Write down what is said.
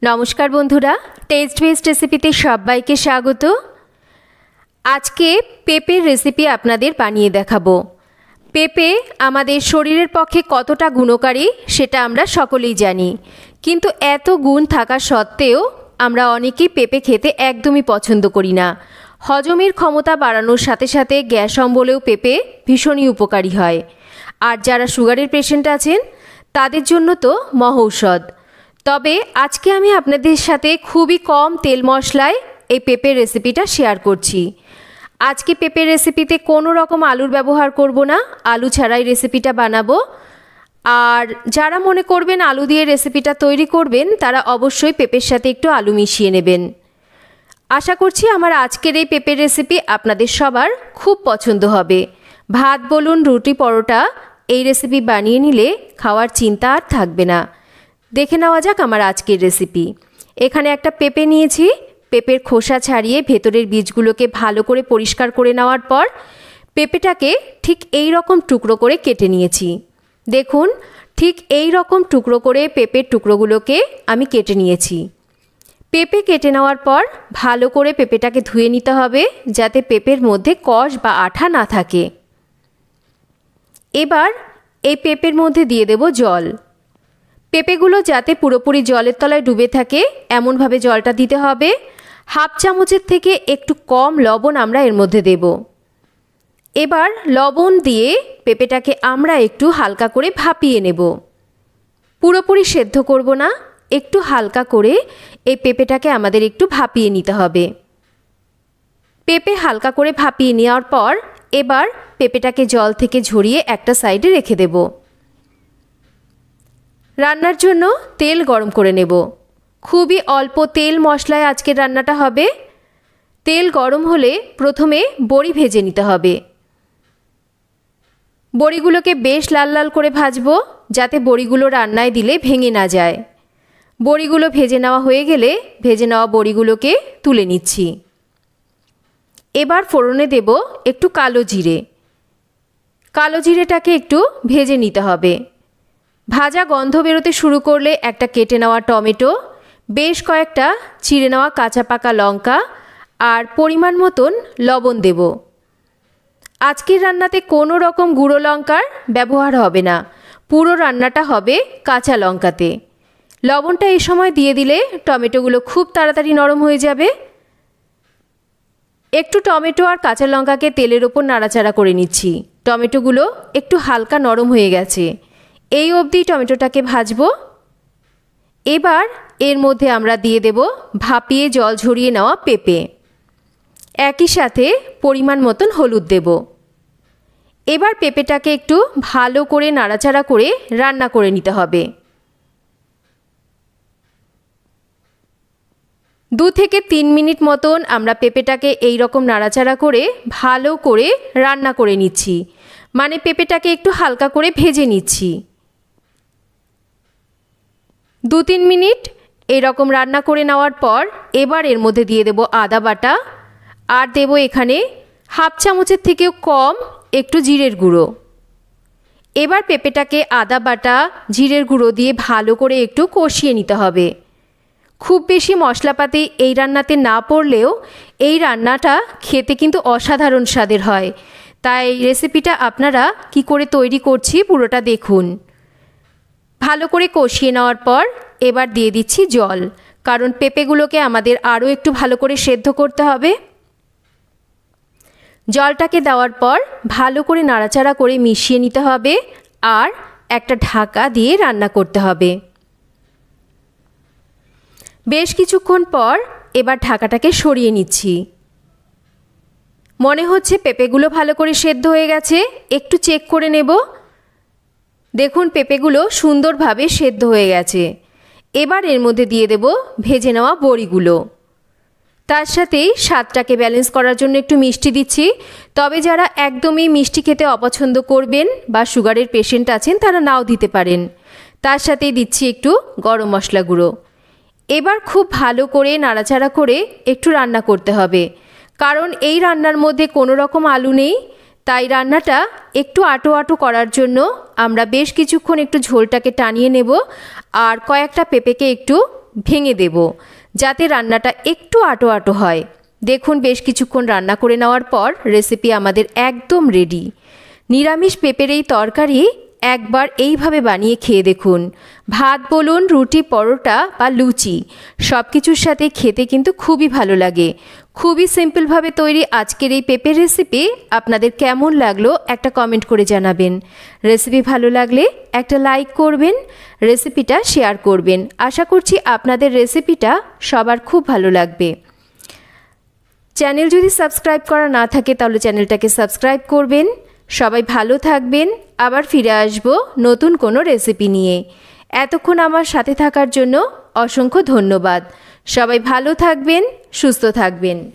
নমস্কার বন্ধুরা, test best রেসিপিতে সবাইকে স্বাগত। আজকে পেঁপের রেসিপি আপনাদের বানিয়ে দেখাবো। পেঁপে আমাদের শরীরের পক্ষে কতটা গুণকারী সেটা আমরা সকলেই জানি, কিন্তু এত গুণ থাকা সত্ত্বেও আমরা অনেকেই পেঁপে খেতে একদমই পছন্দ করি না। হজমের ক্ষমতা বাড়ানোর সাথে সাথে গ্যাস অম্বলেও পেঁপে ভীষণই উপকারী হয়। আর যারা সুগারের পেশেন্ট আছেন তাদের জন্য তো মহৌষধ। তবে আজকে আমি আপনাদের সাথে খুবই কম তেল মশলায় এই পেঁপের রেসিপিটা শেয়ার করছি। আজকে পেঁপের রেসিপিতে কোনো রকম আলুর ব্যবহার করব না, আলু ছাড়াই রেসিপিটা বানাবো। আর যারা মনে করবেন আলু দিয়ে রেসিপিটা তৈরি করবেন তারা অবশ্যই পেঁপের সাথে একটু আলু মিশিয়ে নেবেন। আশা করছি আমার আজকের এই পেঁপের রেসিপি আপনাদের সবার খুব পছন্দ হবে। ভাত বলুন, রুটি, পরোটা, এই রেসিপি বানিয়ে নিলে খাওয়ার চিন্তা আর থাকবে না। দেখে নেওয়া যাক আমার আজকের রেসিপি। এখানে একটা পেঁপে নিয়েছি। পেঁপের খোসা ছাড়িয়ে ভেতরের বীজগুলোকে ভালো করে পরিষ্কার করে নেওয়ার পর পেঁপেটাকে ঠিক এই রকম টুকরো করে কেটে নিয়েছি। দেখুন, ঠিক এই রকম টুকরো করে পেঁপের টুকরোগুলোকে আমি কেটে নিয়েছি। পেঁপে কেটে নেওয়ার পর ভালো করে পেঁপেটাকে ধুয়ে নিতে হবে, যাতে পেঁপের মধ্যে কষ বা আঠা না থাকে। এবার এই পেঁপের মধ্যে দিয়ে দেব জল। পেঁপেগুলো যাতে পুরোপুরি জলের তলায় ডুবে থাকে এমনভাবে জলটা দিতে হবে। হাফ চামচের থেকে একটু কম লবণ আমরা এর মধ্যে দেব। এবার লবণ দিয়ে পেঁপেটাকে আমরা একটু হালকা করে ভাপিয়ে নেব। পুরোপুরি সেদ্ধ করব না, একটু হালকা করে এই পেঁপেটাকে আমাদের একটু ভাপিয়ে নিতে হবে। পেঁপে হালকা করে ভাপিয়ে নেওয়ার পর এবার পেঁপেটাকে জল থেকে ঝরিয়ে একটা সাইডে রেখে দেব। রান্নার জন্য তেল গরম করে নেব। খুবই অল্প তেল মশলায় আজকের রান্নাটা হবে। তেল গরম হলে প্রথমে বড়ি ভেজে নিতে হবে। বড়িগুলোকে বেশ লাল লাল করে ভাজবো, যাতে বড়িগুলো রান্নায় দিলে ভেঙে না যায়। বড়িগুলো ভেজে নেওয়া হয়ে গেলে ভেজে নেওয়া বড়িগুলোকে তুলে নিচ্ছি। এবার ফোড়নে দেব একটু কালো জিরে। কালো জিরেটাকে একটু ভেজে নিতে হবে। ভাজা গন্ধ বেরোতে শুরু করলে একটা কেটে নেওয়া টমেটো, বেশ কয়েকটা চিড়ে নেওয়া কাঁচা পাকা লঙ্কা আর পরিমাণ মতন লবণ দেব। আজকের রান্নাতে কোনো রকম গুঁড়ো লঙ্কার ব্যবহার হবে না, পুরো রান্নাটা হবে কাঁচা লঙ্কাতে। লবণটা এই সময় দিয়ে দিলে টমেটোগুলো খুব তাড়াতাড়ি নরম হয়ে যাবে। একটু টমেটো আর কাঁচা লঙ্কাকে তেলের ওপর নাড়াচাড়া করে নিচ্ছি। টমেটোগুলো একটু হালকা নরম হয়ে গেছে, এই অবধি টমেটোটাকে ভাজবো। এবার এর মধ্যে আমরা দিয়ে দেব ভাপিয়ে জল ঝরিয়ে নেওয়া পেঁপে। একই সাথে পরিমাণ মতন হলুদ দেব। এবার পেঁপেটাকে একটু ভালো করে নাড়াচাড়া করে রান্না করে নিতে হবে। 2 থেকে 3 মিনিট মতন আমরা পেঁপেটাকে এই রকম নাড়াচাড়া করে ভালো করে রান্না করে নিচ্ছি, মানে পেঁপেটাকে একটু হালকা করে ভেজে নিচ্ছি। 2-3 মিনিট এরকম রান্না করে নেওয়ার পর এবার এর মধ্যে দিয়ে দেব আদা বাটা আর দেব এখানে হাফ চামচের থেকেও কম একটু জিরের গুঁড়ো। এবার পেঁপেটাকে আদা বাটা জিরের গুঁড়ো দিয়ে ভালো করে একটু কষিয়ে নিতে হবে। খুব বেশি মশলাপাতি এই রান্নাতে না পড়লেও এই রান্নাটা খেতে কিন্তু অসাধারণ স্বাদের হয়। তাই রেসিপিটা আপনারা কি করে তৈরি করছি পুরোটা দেখুন। ভালো করে কষিয়ে নেওয়ার পর এবার দিয়ে দিচ্ছি জল, কারণ পেঁপেগুলোকে আমাদের আরও একটু ভালো করে সেদ্ধ করতে হবে। জলটাকে দেওয়ার পর ভালো করে নাড়াচাড়া করে মিশিয়ে নিতে হবে আর একটা ঢাকা দিয়ে রান্না করতে হবে। বেশ কিছুক্ষণ পর এবার ঢাকাটাকে সরিয়ে নিচ্ছি। মনে হচ্ছে পেঁপেগুলো ভালো করে সেদ্ধ হয়ে গেছে, একটু চেক করে নেব। দেখুন, পেঁপেগুলো সুন্দরভাবে সেদ্ধ হয়ে গেছে। এবার এর মধ্যে দিয়ে দেব ভেজে নেওয়া বড়িগুলো। তার সাথেই স্বাদটাকে ব্যালেন্স করার জন্য একটু মিষ্টি দিচ্ছি। তবে যারা একদমই মিষ্টি খেতে অপছন্দ করবেন বা সুগারের পেশেন্ট আছেন তারা নাও দিতে পারেন। তার সাথেই দিচ্ছি একটু গরম মশলা গুঁড়ো। এবার খুব ভালো করে নাড়াচাড়া করে একটু রান্না করতে হবে, কারণ এই রান্নার মধ্যে কোনো রকম আলু নেই। তাই রান্নাটা একটু আটো আটো করার জন্য আমরা বেশ কিছুক্ষণ একটু ঝোলটাকে টানিয়ে নেব আর কয়েকটা পেঁপেকে একটু ভেঙে দেব, যাতে রান্নাটা একটু আটো আটো হয়। দেখুন বেশ কিছুক্ষণ রান্না করে নেওয়ার পর রেসিপি আমাদের একদম রেডি। নিরামিষ পেঁপের এই তরকারি একবার এইভাবে বানিয়ে খেয়ে দেখুন। ভাত বলুন, রুটি, পরোটা বা লুচি সব কিছুর সাথে খেতে কিন্তু খুবই ভালো লাগে। খুবই সিম্পলভাবে তৈরি আজকের এই পেঁপের রেসিপি আপনাদের কেমন লাগলো একটা কমেন্ট করে জানাবেন। রেসিপি ভালো লাগলে একটা লাইক করবেন, রেসিপিটা শেয়ার করবেন। আশা করছি আপনাদের রেসিপিটা সবার খুব ভালো লাগবে। চ্যানেল যদি সাবস্ক্রাইব করা না থাকে তাহলে চ্যানেলটাকে সাবস্ক্রাইব করবেন। সবাই ভালো থাকবেন। আবার ফিরে আসব নতুন কোনো রেসিপি নিয়ে। এতক্ষণ আমার সাথে থাকার জন্য অসংখ্য ধন্যবাদ। সবাই ভালো থাকবেন, সুস্থ থাকবেন।